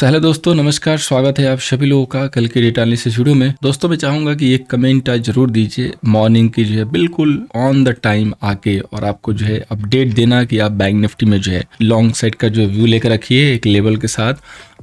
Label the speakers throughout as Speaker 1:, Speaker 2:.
Speaker 1: Hello दोस्तों, नमस्कार। स्वागत है आप सभी लोगों का कल के डेटा एनालिसिस वीडियो में। दोस्तों मैं चाहूंगा कि एक कमेंट आज जरूर दीजिए मॉर्निंग की जो है बिल्कुल ऑन द टाइम आके, और आपको जो है अपडेट देना कि आप बैंक निफ्टी में जो है लॉन्ग साइड का जो व्यू लेकर रखिए एक लेवल के साथ,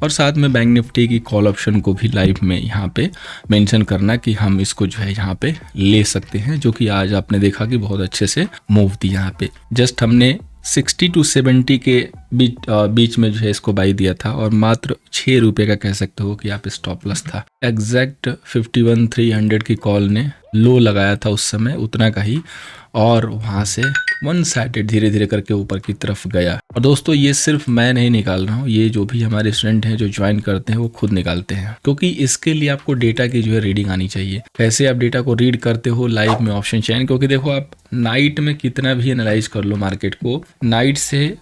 Speaker 1: और साथ में बैंक निफ्टी की कॉल ऑप्शन को भी लाइव में यहाँ पे मेंशन करना कि हम इसको जो है यहाँ पे ले सकते हैं, जो कि आज आपने देखा कि बहुत अच्छे से मूव दी। यहाँ पे जस्ट हमने 60 to 70 के बीच में जो है इसको बाई दिया था, और मात्र 6 रुपए का कह सकते हो कि आप स्टॉप लॉस था। एग्जैक्ट 51,300 की कॉल ने लो लगाया था उस समय, उतना का ही, और वहां से वन साइडेड धीरे धीरे करके ऊपर की तरफ गया। और दोस्तों ये सिर्फ मैं नहीं निकाल रहा हूँ, ये जो भी हमारे स्टूडेंट हैं जो ज्वाइन करते हैं वो खुद निकालते हैं, क्योंकि इसके लिए आपको डेटा की जो है रीडिंग आनी चाहिए। कैसे आप डेटा को रीड करते हो लाइव में ऑप्शन चयन, क्योंकि देखो आप नाइट में कितना भी एनालाइज कर लो मार्केट को, नाइट से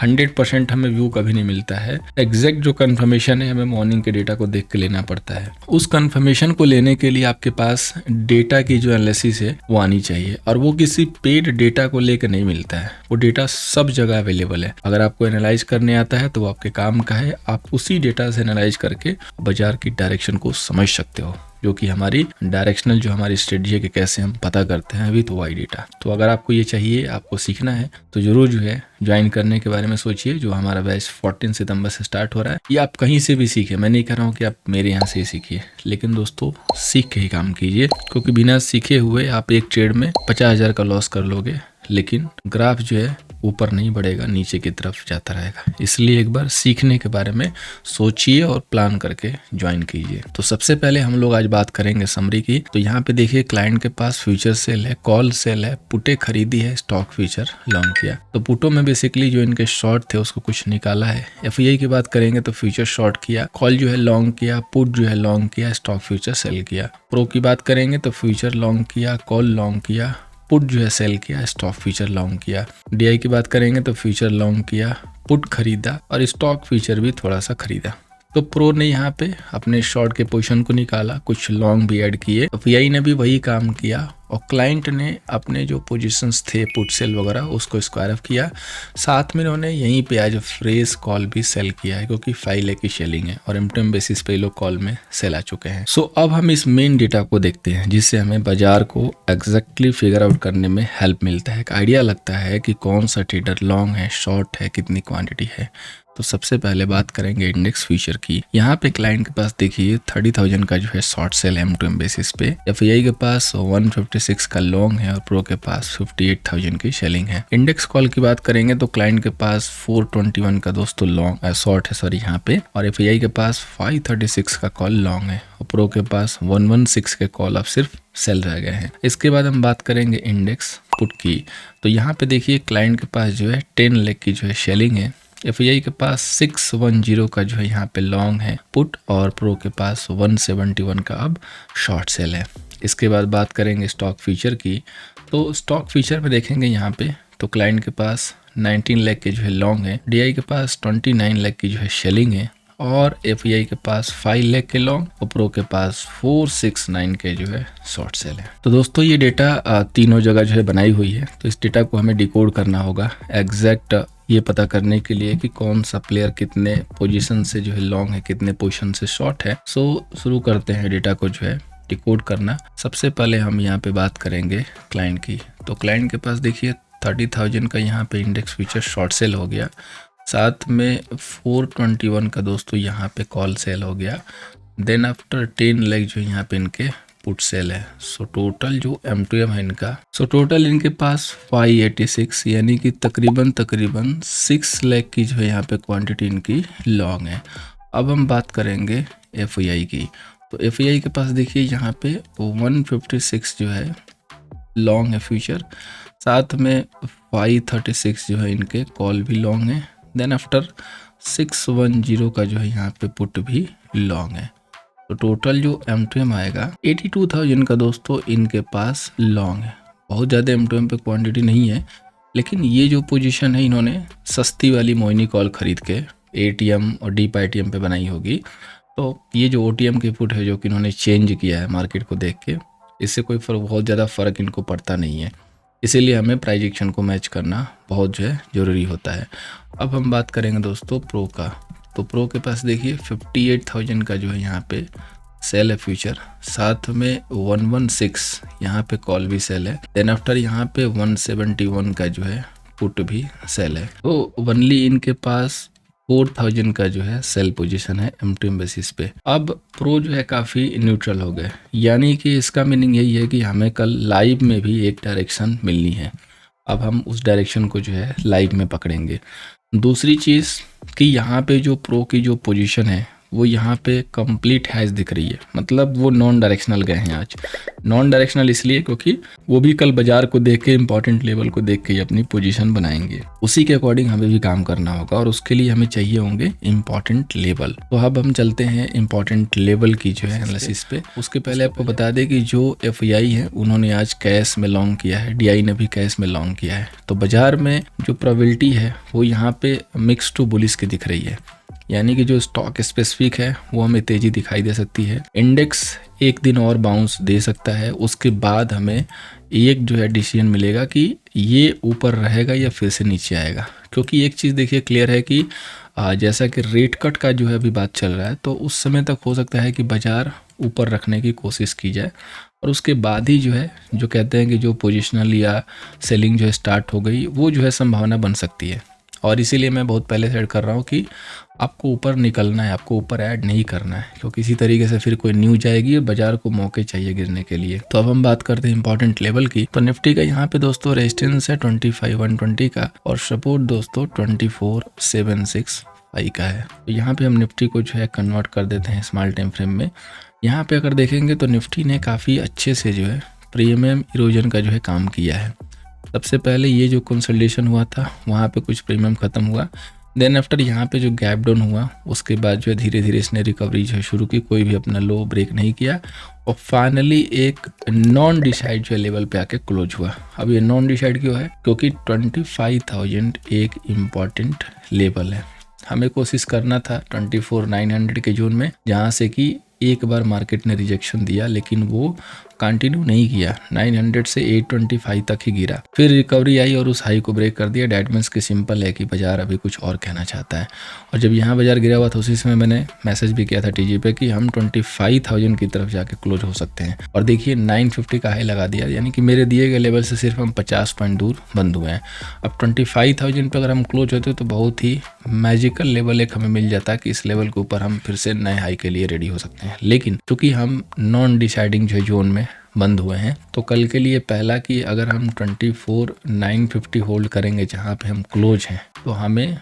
Speaker 1: 100% हमें व्यू कभी नहीं मिलता है। एग्जैक्ट जो कंफर्मेशन है हमें मॉर्निंग के डेटा को देख के लेना पड़ता है। उस कंफर्मेशन को लेने के लिए आपके पास डेटा की जो एनालिसिस है वो आनी चाहिए, और वो किसी पेड डेटा को लेकर नहीं मिलता है। वो डेटा सब जगह अवेलेबल है। अगर आपको एनालाइज करने आता है तो वो आपके काम का है। आप उसी डेटा से एनालाइज करके बाजार की डायरेक्शन को समझ सकते हो, जो कि हमारी डायरेक्शनल जो हमारी स्ट्रेटजी है कि कैसे हम पता करते हैं विथ वाई डेटा। तो अगर आपको ये चाहिए, आपको सीखना है, तो जरूर जो है ज्वाइन करने के बारे में सोचिए। जो हमारा बैच 14 सितंबर से स्टार्ट हो रहा है, ये आप कहीं से भी सीखे। मैं नहीं कह रहा हूँ कि आप मेरे यहाँ से ही सीखिए, लेकिन दोस्तों सीख के ही काम कीजिए, क्योंकि बिना सीखे हुए आप एक ट्रेड में 50,000 का लॉस कर लोगे, लेकिन ग्राफ जो है ऊपर नहीं बढ़ेगा, नीचे की तरफ जाता रहेगा। इसलिए एक बार सीखने के बारे में सोचिए और प्लान करके ज्वाइन कीजिए। तो सबसे पहले हम लोग आज बात करेंगे समरी की। तो यहाँ पे देखिए क्लाइंट के पास फ्यूचर सेल है, कॉल सेल है, पुटे खरीदी है, स्टॉक फ्यूचर लॉन्ग किया। तो पुटों में बेसिकली जो इनके शॉर्ट थे उसको कुछ निकाला है। एफआई की बात करेंगे तो फ्यूचर शॉर्ट किया, कॉल जो है लॉन्ग किया, पुट जो है लॉन्ग किया, स्टॉक फ्यूचर सेल किया। प्रो की बात करेंगे तो फ्यूचर लॉन्ग किया, कॉल लॉन्ग किया, पुट जो है सेल किया, स्टॉक फ्यूचर लॉन्ग किया। डीआई की बात करेंगे तो फ्यूचर लॉन्ग किया, पुट खरीदा, और स्टॉक फ्यूचर भी थोड़ा सा खरीदा। तो प्रो ने यहाँ पे अपने शॉर्ट के पोजीशन को निकाला, कुछ लॉन्ग भी ऐड किए। वीआई ने भी वही काम किया, और क्लाइंट ने अपने जो पोजीशंस थे पुट सेल वगैरह उसको स्क्वायर ऑफ किया। साथ में इन्होंने यहीं पे आज फ्रेश कॉल भी सेल किया है, क्योंकि 5 लाख की सेलिंग है, और एमटीएम बेसिस पे लोग कॉल में सेल आ चुके हैं। सो अब हम इस मेन डेटा को देखते हैं, जिससे हमें बाजार को एग्जैक्टली फिगर आउट करने में हेल्प मिलता है, एक आइडिया लगता है कि कौन सा ट्रेडर लॉन्ग है, शॉर्ट है, कितनी क्वांटिटी है। तो सबसे पहले बात करेंगे इंडेक्स फ्यूचर की। यहाँ पे क्लाइंट के पास देखिए 30,000 का जो है शॉर्ट सेल है M2M बेसिस पे। एफआई के पास 156 का लॉन्ग है, और प्रो के पास 58,000 की सेलिंग है। इंडेक्स कॉल की बात करेंगे तो क्लाइंट के पास 421 का दोस्तों लॉन्ग शॉर्ट है सॉरी यहाँ पे, और एफआई के पास 536 का कॉल लॉन्ग है, और प्रो के पास 116 के कॉल अब सिर्फ सेल रह गए हैं। इसके बाद हम बात करेंगे इंडेक्स पुट की। तो यहाँ पे देखिए क्लाइंट के पास जो है 10 लाख की जो है सेलिंग है, एफआई के पास 610 का जो है यहाँ पे लॉन्ग है पुट, और प्रो के पास 171 का अब शॉर्ट सेल है। इसके बाद बात करेंगे स्टॉक फ्यूचर की। तो स्टॉक फ्यूचर में देखेंगे यहाँ पे तो क्लाइंट के पास 19 लाख के जो है लॉन्ग है, डीआई के पास 29 लाख की जो है सेलिंग है, और एफआई के पास 5 लाख के लॉन्ग, और प्रो के पास 469 के जो है शॉर्ट सेल है। तो दोस्तों ये डेटा तीनों जगह जो है बनाई हुई है, तो इस डेटा को हमें डिकोड करना होगा एग्जैक्ट ये पता करने के लिए कि कौन सा प्लेयर कितने पोजीशन से जो है लॉन्ग है, कितने पोजीशन से शॉर्ट है। सो शुरू करते हैं डेटा को जो है डिकोड करना। सबसे पहले हम यहाँ पे बात करेंगे क्लाइंट की। तो क्लाइंट के पास देखिए 30,000 का यहाँ पे इंडेक्स फ्यूचर शॉर्ट सेल हो गया, साथ में 421 का दोस्तों यहाँ पे कॉल सेल हो गया, देन आफ्टर 10 लाख जो यहाँ पे इनके पुट सेल है। सो टोटल जो M2M है इनका, सो टोटल इनके पास 586 यानी कि तकरीबन 6 लाख की जो है यहाँ पे क्वांटिटी इनकी लॉन्ग है। अब हम बात करेंगे एफआई की। तो एफआई के पास देखिए यहाँ पे 156 जो है लॉन्ग है फ्यूचर, साथ में 536 जो है इनके कॉल भी लॉन्ग है, देन आफ्टर 610 का जो है यहाँ पे पुट भी लॉन्ग है। तो टोटल जो M2M आएगा 82,000 का दोस्तों इनके पास लॉन्ग है। बहुत ज़्यादा M2M पे क्वांटिटी नहीं है, लेकिन ये जो पोजीशन है इन्होंने सस्ती वाली मोइनी कॉल खरीद के ATM और डीप ITM पे बनाई होगी। तो ये जो OTM की पुट है जो कि इन्होंने चेंज किया है मार्केट को देख के, इससे कोई बहुत ज़्यादा फ़र्क इनको पड़ता नहीं है। इसीलिए हमें प्राइस एक्शन को मैच करना बहुत जो है ज़रूरी होता है। अब हम बात करेंगे दोस्तों प्रो का। तो प्रो के पास देखिए 58,000 का जो है यहाँ पे सेल है फ्यूचर, साथ में 116 यहाँ पे कॉल भी सेल है, देन आफ्टर यहाँ पे 171 का जो है पुट भी सेल है। तो ओनली इनके पास 4,000 का जो है सेल पोजीशन है एमटीएम बेसिस पे। अब प्रो जो है काफ़ी न्यूट्रल हो गए, यानी कि इसका मीनिंग यही है कि हमें कल लाइव में भी एक डायरेक्शन मिलनी है। अब हम उस डायरेक्शन को जो है लाइव में पकड़ेंगे। दूसरी चीज़ कि यहाँ पे जो प्रो की जो पोजीशन है वो यहाँ पे कंप्लीट हैज दिख रही है, मतलब वो नॉन डायरेक्शनल गए हैं आज। नॉन डायरेक्शनल इसलिए क्योंकि वो भी कल बाजार को देख के इंपॉर्टेंट लेवल को देख के ही अपनी पोजीशन बनाएंगे, उसी के अकॉर्डिंग हमें भी काम करना होगा और उसके लिए हमें चाहिए होंगे इंपॉर्टेंट लेवल। तो अब हम चलते हैं इंपॉर्टेंट लेवल की जो है एनालिसिस पे। उसके पहले आपको बता दें कि जो एफआई है उन्होंने आज कैश में लॉन्ग किया है, डीआई ने भी कैश में लॉन्ग किया है। तो बाजार में जो प्रोबेबिलिटी है वो यहाँ पे मिक्स टू बुलिश की दिख रही है, यानी कि जो स्टॉक स्पेसिफिक है वो हमें तेजी दिखाई दे सकती है। इंडेक्स एक दिन और बाउंस दे सकता है, उसके बाद हमें एक जो है डिसीजन मिलेगा कि ये ऊपर रहेगा या फिर से नीचे आएगा। क्योंकि एक चीज़ देखिए क्लियर है कि जैसा कि रेट कट का जो है अभी बात चल रहा है, तो उस समय तक हो सकता है कि बाजार ऊपर रखने की कोशिश की जाए और उसके बाद ही जो है जो कहते हैं कि जो पोजिशनल या सेलिंग जो है स्टार्ट हो गई, वो जो है संभावना बन सकती है। और इसीलिए मैं बहुत पहले से ऐड कर रहा हूँ कि आपको ऊपर निकलना है, आपको ऊपर ऐड नहीं करना है, क्योंकि इसी तरीके से फिर कोई न्यूज आएगी और बाजार को मौके चाहिए गिरने के लिए। तो अब हम बात करते हैं इंपॉर्टेंट लेवल की। तो निफ्टी का यहाँ पे दोस्तों रेजिस्टेंस है 25,120 का और सपोर्ट दोस्तों 24,765 का है। तो यहाँ पे हम निफ्टी को जो है कन्वर्ट कर देते हैं स्मॉल टाइम फ्रेम में। यहाँ पे अगर देखेंगे तो निफ्टी ने काफ़ी अच्छे से जो है प्रीमियम इरोजन का जो है काम किया है। सबसे पहले ये जो कंसोलिडेशन हुआ था वहाँ पे कुछ प्रीमियम खत्म हुआ, देन आफ्टर यहाँ पे जो गैप डाउन हुआ उसके बाद जो है धीरे धीरे इसने रिकवरी जो है शुरू की, कोई भी अपना लो ब्रेक नहीं किया और फाइनली एक नॉन डिसाइड जो लेवल पे आके क्लोज हुआ। अब ये नॉन डिसाइड क्यों है? क्योंकि 25,000 एक इम्पॉर्टेंट लेवल है। हमें कोशिश करना था 24,900 के जोन में, जहाँ से कि एक बार मार्केट ने रिजेक्शन दिया लेकिन वो कंटिन्यू नहीं किया, 900 से 825 तक ही गिरा, फिर रिकवरी आई और उस हाई को ब्रेक कर दिया। डैट मीन्स की सिंपल है कि बाजार अभी कुछ और कहना चाहता है। और जब यहाँ बाजार गिरा हुआ था उसी समय मैंने मैसेज भी किया था टीजी पे कि हम 25,000 की तरफ जाके क्लोज हो सकते हैं, और देखिए 950 का हाई लगा दिया, यानी कि मेरे दिए गए लेवल से सिर्फ हम 50 पॉइंट दूर बंद हुए हैं। अब 25,000 पे अगर हम क्लोज होते तो बहुत ही मैजिकल लेवल एक हमें मिल जाता कि इस लेवल के ऊपर हम फिर से नए हाई के लिए रेडी हो सकते हैं। लेकिन चूंकि हम नॉन डिसाइडिंग जो जोन में बंद हुए हैं, तो कल के लिए पहला कि अगर हम 24,950 होल्ड करेंगे जहां पे हम क्लोज हैं, तो हमें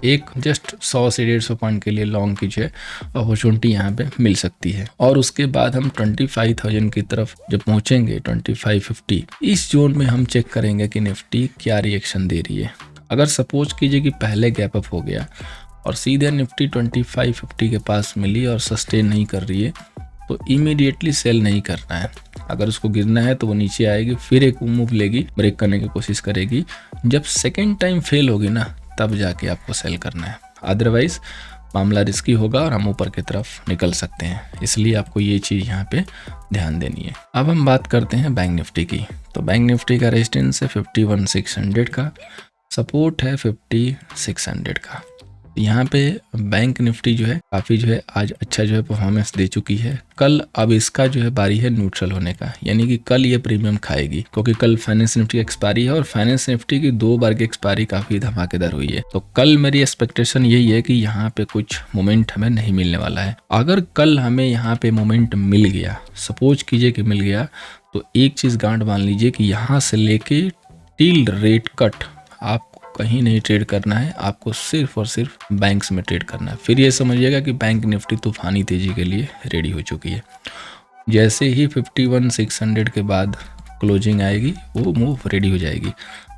Speaker 1: एक जस्ट 100 से 150 पॉइंट के लिए लॉन्ग की जो है अपॉर्चुनिटी यहाँ पे मिल सकती है। और उसके बाद हम 25,000 की तरफ जब पहुंचेंगे 2550, इस जोन में हम चेक करेंगे कि निफ्टी क्या रिएक्शन दे रही है। अगर सपोज कीजिए कि पहले गैप अप हो गया और सीधे निफ्टी 2550 के पास मिली और सस्टेन नहीं कर रही है, तो इमीडिएटली सेल नहीं करना है। अगर उसको गिरना है तो वो नीचे आएगी, फिर एक मूव लेगी, ब्रेक करने की कोशिश करेगी। जब सेकेंड टाइम फेल होगी ना, तब जाके आपको सेल करना है, अदरवाइज मामला रिस्की होगा और हम ऊपर की तरफ निकल सकते हैं। इसलिए आपको ये चीज़ यहाँ पे ध्यान देनी है। अब हम बात करते हैं बैंक निफ्टी की। तो बैंक निफ्टी का रेजिस्टेंस है 51,600 का, सपोर्ट है 50,600 का। यहाँ पे बैंक निफ्टी जो है काफ़ी जो है आज अच्छा जो है परफॉर्मेंस दे चुकी है। कल अब इसका जो है बारी है न्यूट्रल होने का, यानी कि कल ये प्रीमियम खाएगी, क्योंकि कल फाइनेंस निफ्टी की एक्सपायरी है और फाइनेंस निफ्टी की 2 बार की एक्सपायरी काफ़ी धमाकेदार हुई है। तो कल मेरी एक्सपेक्टेशन यही है कि यहाँ पे कुछ मोमेंट हमें नहीं मिलने वाला है। अगर कल हमें यहाँ पे मोमेंट मिल गया, सपोज कीजिए कि मिल गया, तो एक चीज़ गांठ बांध लीजिए कि यहाँ से लेके टिल रेट कट आप कहीं नहीं ट्रेड करना है, आपको सिर्फ और सिर्फ बैंक्स में ट्रेड करना है। फिर ये समझिएगा कि बैंक निफ्टी तूफानी तेजी के लिए रेडी हो चुकी है। जैसे ही 51,600 के बाद क्लोजिंग आएगी, वो मूव रेडी हो जाएगी।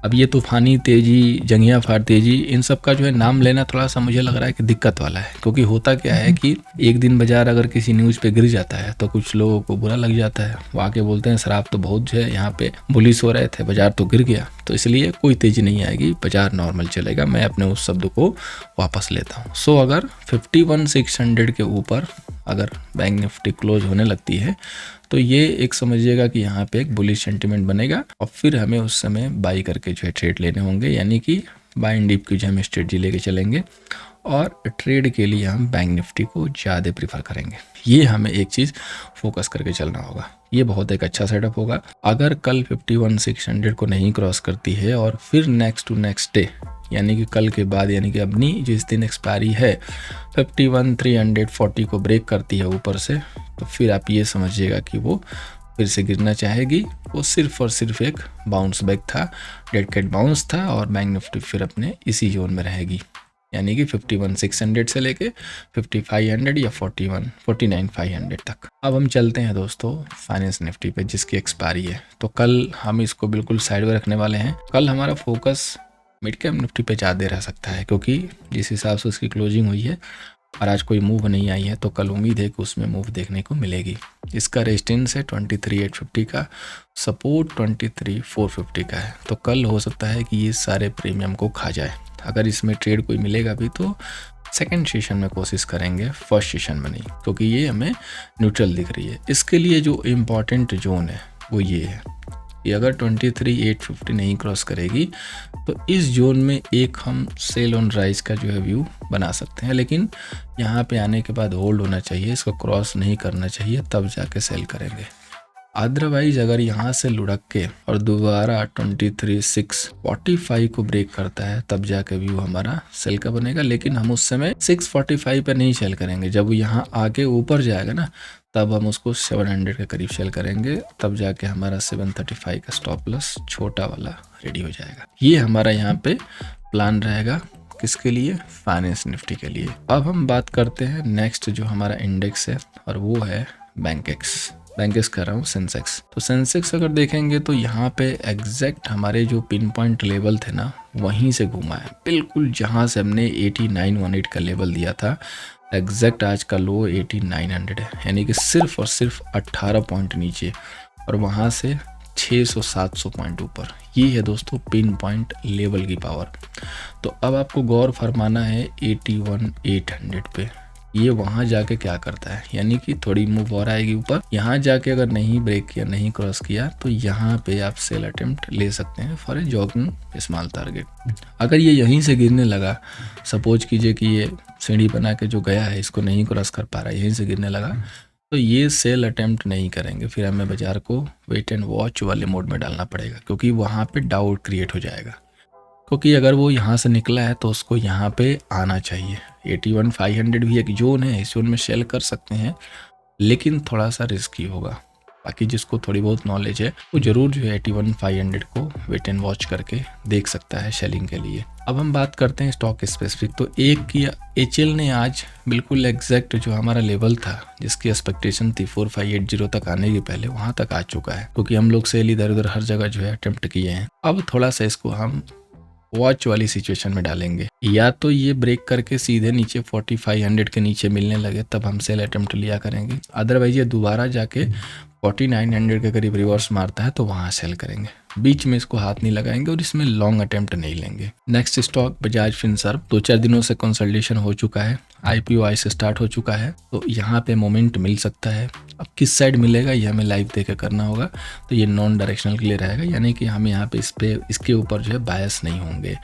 Speaker 1: अब ये तूफानी तेजी, जंगिया फाड़ तेजी, इन सब का जो है नाम लेना थोड़ा सा मुझे लग रहा है कि दिक्कत वाला है, क्योंकि होता क्या है कि एक दिन बाजार अगर किसी न्यूज़ पे गिर जाता है तो कुछ लोगों को बुरा लग जाता है, वो आके बोलते हैं सर आप तो बहुत जो है यहाँ पे बुलिश हो रहे थे, बाजार तो गिर गया। तो इसलिए कोई तेजी नहीं आएगी, बाजार नॉर्मल चलेगा। मैं अपने उस शब्द को वापस लेता हूँ। सो अगर 51,600 के ऊपर अगर बैंक निफ्टी क्लोज होने लगती है, तो ये एक समझिएगा कि यहाँ पे एक बुलिश सेंटीमेंट बनेगा और फिर हमें उस समय बाई करके जो है ट्रेड लेने होंगे, यानी कि बाय एंड डिप की जो हम स्ट्रेटजी लेके चलेंगे। और ट्रेड के लिए हम बैंक निफ्टी को ज़्यादा प्रीफर करेंगे। ये हमें एक चीज़ फोकस करके चलना होगा। ये बहुत एक अच्छा सेटअप होगा। अगर कल 51,600 को नहीं क्रॉस करती है और फिर नेक्स्ट टू नेक्स्ट डे यानी कि कल के बाद यानी कि अपनी जिस दिन एक्सपायरी है 51,340 को ब्रेक करती है ऊपर से, तो फिर आप ये समझिएगा कि वो फिर से गिरना चाहेगी। वो सिर्फ और सिर्फ एक बाउंस बैक था, डेड कैट बाउंस था और बैंक निफ्टी फिर अपने इसी जोन में रहेगी यानी कि 51,600 से लेके 5500 या 49,500 तक। अब हम चलते हैं दोस्तों फाइनेंस निफ्टी पे जिसकी एक्सपायरी है। तो कल हम इसको बिल्कुल साइड में रखने वाले हैं। कल हमारा फोकस मिड कैप निफ्टी पे ज़्यादा रह सकता है क्योंकि जिस हिसाब से उसकी क्लोजिंग हुई है और आज कोई मूव नहीं आई है, तो कल उम्मीद है कि उसमें मूव देखने को मिलेगी। इसका रेजिस्टेंस है 23,850 का, सपोर्ट 23,450 का है। तो कल हो सकता है कि ये सारे प्रीमियम को खा जाए। अगर इसमें ट्रेड कोई मिलेगा भी तो सेकंड सेशन में कोशिश करेंगे, फर्स्ट सेशन में नहीं, क्योंकि ये हमें न्यूट्रल दिख रही है। इसके लिए जो इम्पॉर्टेंट जोन है वो ये है कि अगर 23,850 नहीं क्रॉस करेगी तो इस जोन में एक हम सेल ऑन राइज का जो है व्यू बना सकते हैं, लेकिन यहाँ पे आने के बाद होल्ड होना चाहिए, इसको क्रॉस नहीं करना चाहिए, तब जाके सेल करेंगे। अदरवाइज अगर यहाँ से लुढ़क के और दोबारा 23,645 को ब्रेक करता है तब जाके व्यू हमारा सेल का बनेगा, लेकिन हम उस समय 645 पे नहीं सेल करेंगे। जब यहाँ आके ऊपर जाएगा ना तब हम उसको 700 के करीब सेल करेंगे, तब जाके हमारा 735 का स्टॉप लॉस छोटा वाला रेडी हो जाएगा। ये हमारा यहाँ पे प्लान रहेगा किसके लिए, फाइनेंस निफ्टी के लिए। अब हम बात करते हैं नेक्स्ट जो हमारा इंडेक्स है और वो है बैंकेक्स कर रहा हूँ सेंसेक्स। तो सेंसेक्स अगर देखेंगे तो यहाँ पे एग्जैक्ट हमारे जो पिन पॉइंट लेवल थे ना वहीं से घूमा है, बिल्कुल जहाँ से हमने 8918 का लेवल दिया था एग्जैक्ट आज का लो 8900 है, यानी कि सिर्फ और सिर्फ 18 पॉइंट नीचे और वहाँ से 600-700 पॉइंट ऊपर। ये है दोस्तों पिन पॉइंट लेवल की पावर। तो अब आपको गौर फरमाना है 81,800 पे ये वहाँ जाके क्या करता है, यानी कि थोड़ी मूव और आएगी ऊपर। यहाँ जाके अगर नहीं ब्रेक किया, नहीं क्रॉस किया तो यहाँ पे आप सेल अटेम्प्ट ले सकते हैं for a jogging small target. अगर ये यहीं से गिरने लगा, सपोज कीजिए कि ये सीढ़ी बना के जो गया है इसको नहीं क्रॉस कर पा रहा है, यहीं से गिरने लगा, तो ये सेल अटेम्प्ट नहीं करेंगे, फिर हमें बाजार को वेट एंड वॉच वाले मोड में डालना पड़ेगा, क्योंकि वहाँ पे डाउट क्रिएट हो जाएगा। क्योंकि अगर वो यहाँ से निकला है तो उसको यहाँ पे आना चाहिए। 81,500 भी एक जोन है, इस जोन में सेल कर सकते हैं, लेकिन थोड़ा सा रिस्की होगा। बाकी जिसको थोड़ी बहुत नॉलेज है वो जरूर जो है 81,500 को वेट एंड वॉच करके देख सकता है सेलिंग के लिए। अब हम बात करते हैं स्टॉक स्पेसिफिक। तो एक की HL ने आज बिल्कुल एग्जैक्ट जो हमारा लेवल था जिसकी एक्सपेक्टेशन थी 4580 तक आने के पहले वहां तक आ चुका है, क्योंकि हम लोग सेल इधर उधर हर जगह जो है अटेम्प्ट किए हैं। अब थोड़ा सा इसको हम वॉच वाली सिचुएशन में डालेंगे, या तो ये ब्रेक करके सीधे नीचे 4500 के नीचे मिलने लगे तब हम सेल अटेम्प्ट लिया करेंगे, अदरवाइज ये दोबारा जाके 4900 के करीब रिवर्स मारता है तो वहाँ सेल करेंगे। बीच में इसको हाथ नहीं लगाएंगे और इसमें लॉन्ग अटेम्प्ट नहीं लेंगे। नेक्स्ट स्टॉक बजाज फिनसर्व, 2-4 दिनों से कंसल्टेशन हो चुका है, IPO आज से स्टार्ट हो चुका है, तो यहाँ पे मोमेंट मिल सकता है। अब किस साइड मिलेगा ये हमें लाइव देकर करना होगा, तो ये नॉन डायरेक्शनल के लिए रहेगा, यानी कि हम यहाँ पे इसके ऊपर जो है बायस नहीं होंगे।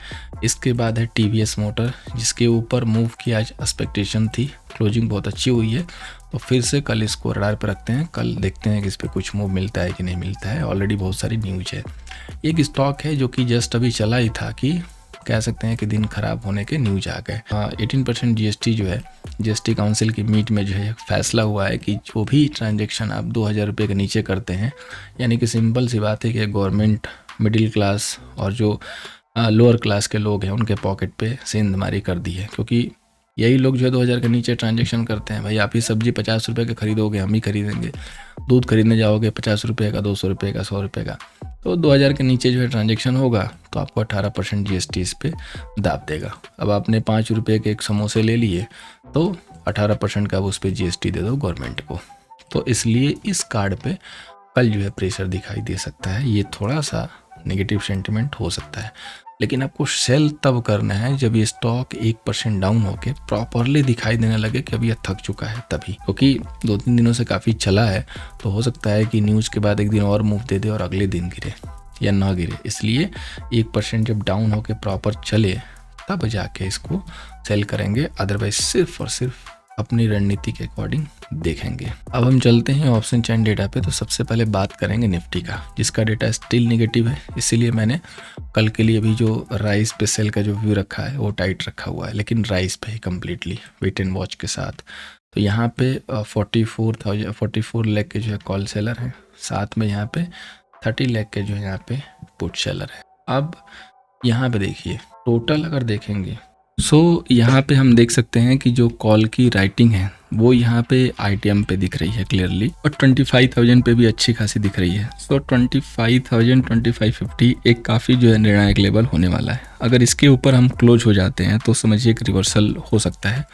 Speaker 1: इसके बाद है TVS मोटर, जिसके ऊपर मूव की आज एक्सपेक्टेशन थी, क्लोजिंग बहुत अच्छी हुई है, तो फिर से कल इसको रडार पर रखते हैं। कल देखते हैं कि इस पर कुछ मूव मिलता है कि नहीं मिलता है। ऑलरेडी बहुत सारी न्यूज है। एक स्टॉक है जो कि जस्ट अभी चला ही था कि कह सकते हैं कि दिन खराब होने के न्यूज आ गए। 18% GST जो है GST काउंसिल की मीट में जो है फैसला हुआ है कि जो भी ट्रांजेक्शन आप 2000 रुपये के नीचे करते हैं, यानी कि सिंपल सी बात है कि गवर्नमेंट मिडिल क्लास और जो लोअर क्लास के लोग हैं उनके पॉकेट पे सेंधमारी कर दी है, क्योंकि यही लोग जो है 2000 के नीचे ट्रांजेक्शन करते हैं। भाई आप ही सब्जी 50 रुपये के खरीदोगे, हम ही खरीदेंगे। दूध खरीदने जाओगे 50 रुपये का, 200 रुपये का, 100 रुपये का, तो 2000 के नीचे जो है ट्रांजेक्शन होगा तो आपको 18% GST इस पर दाब देगा। अब आपने 5 रुपये के एक समोसे ले लिए तो 18% का उस पर GST दे दो गवर्नमेंट को। तो इसलिए इस कार्ड पे कल जो है प्रेशर दिखाई दे सकता है, ये थोड़ा सा नेगेटिव सेंटिमेंट हो सकता है। लेकिन आपको सेल तब करना है जब ये स्टॉक 1% डाउन होके प्रॉपरली दिखाई देने लगे कि अब ये थक चुका है तभी, क्योंकि 2-3 दिनों से काफ़ी चला है, तो हो सकता है कि न्यूज़ के बाद एक दिन और मूव दे दे और अगले दिन गिरे या ना गिरे। इसलिए 1% जब डाउन होके प्रॉपर चले तब जाके इसको सेल करेंगे, अदरवाइज सिर्फ और सिर्फ अपनी रणनीति के अकॉर्डिंग देखेंगे। अब हम चलते हैं ऑप्शन चेन डेटा पे। तो सबसे पहले बात करेंगे निफ्टी का, जिसका डेटा स्टिल नेगेटिव है, इसीलिए मैंने कल के लिए भी जो राइस पे सेल का जो व्यू रखा है वो टाइट रखा हुआ है, लेकिन राइस पे ही कम्प्लीटली वेट एंड वॉच के साथ। तो यहाँ पे 44 लाख के जो है कॉल सेलर हैं, साथ में यहाँ पे 30 लाख के जो है यहाँ पे पुट सेलर है। अब यहाँ पे देखिए टोटल अगर देखेंगे यहाँ पे हम देख सकते हैं कि जो कॉल की राइटिंग है वो यहाँ पे ITM पे दिख रही है क्लियरली, और 25,000 पे भी अच्छी खासी दिख रही है। 25,000 2550 एक काफ़ी जो है निर्णायक लेवल होने वाला है। अगर इसके ऊपर हम क्लोज हो जाते हैं तो समझिए एक रिवर्सल हो सकता है।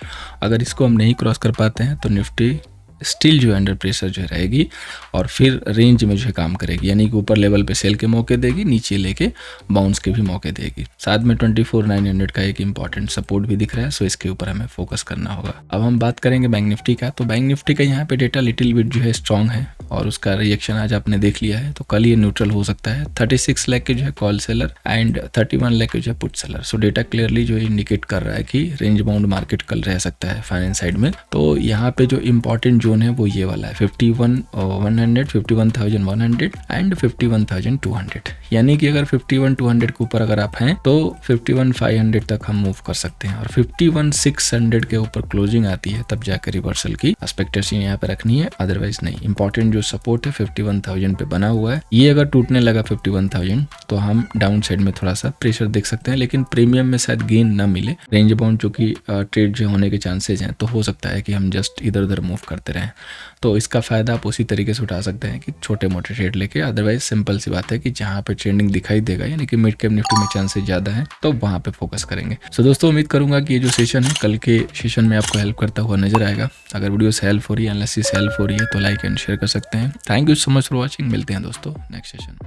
Speaker 1: अगर इसको हम नहीं क्रॉस कर पाते हैं तो निफ्टी स्टिल जो है अंडर प्रेशर जो है रहेगी और फिर रेंज में जो है काम करेगी, यानी कि ऊपर लेवल पे सेल के मौके देगी, नीचे लेके बाउंस के भी मौके देगी। साथ में 24,900 का एक इंपॉर्टेंट सपोर्ट भी दिख रहा है, सो इसके ऊपर हमें फोकस करना होगा। अब हम बात करेंगे बैंक निफ्टी का। तो बैंक निफ्टी का यहाँ पे डेटा लिटिल बिट जो है स्ट्रॉन्ग है और उसका रिएक्शन आज आपने देख लिया है, तो कल ये न्यूट्रल हो सकता है। 36 लाख के जो है कॉल सेलर एंड 31 लाख के जो है पुट सेलर। सो डेटा क्लियरली जो है इंडिकेट कर रहा है कि रेंज बाउंड मार्केट कल रह सकता है फाइनेंस साइड में। तो यहाँ पे जो इंपॉर्टेंट जोन है वो ये वाला है 51,100, 51,100 एंड 51,200। यानी कि अगर 51,200 के ऊपर अगर आप हैं तो 51,500 तक हम मूव कर सकते हैं, और 51,600 के ऊपर क्लोजिंग आती है तब जाकर रिवर्सल की एक्सपेक्टेशन यहाँ पे रखनी है, अदरवाइज नहीं। इंपॉर्टेंट जो सपोर्ट है 51,000 पे बना हुआ है, ये अगर टूटने लगा 51,000 तो हम डाउन साइड में थोड़ा सा प्रेशर देख सकते हैं, लेकिन प्रीमियम में शायद गेन ना मिले। रेंज बाउंड चूंकि ट्रेड जो होने के चांसेज हैं, तो हो सकता है कि हम जस्ट इधर उधर मूव करते रहें। तो इसका फायदा आप उसी तरीके से उठा सकते हैं कि छोटे मोटे ट्रेड लेके, अदरवाइज सिंपल सी बात है कि जहाँ पे ट्रेंडिंग दिखाई देगा, यानी कि मिड कैप निफ्टी में चांसेस ज्यादा है, तो वहाँ पे फोकस करेंगे। सो दोस्तों उम्मीद करूंगा कि ये जो सेशन है कल के सेशन में आपको हेल्प करता हुआ नजर आएगा। अगर वीडियो से हेल्प हो रही है, एनालिसिस हेल्प हो रही है, तो लाइक एंड शेयर कर सकते हैं। Thank you so much for watching. मिलते हैं दोस्तों नेक्स्ट सेशन में।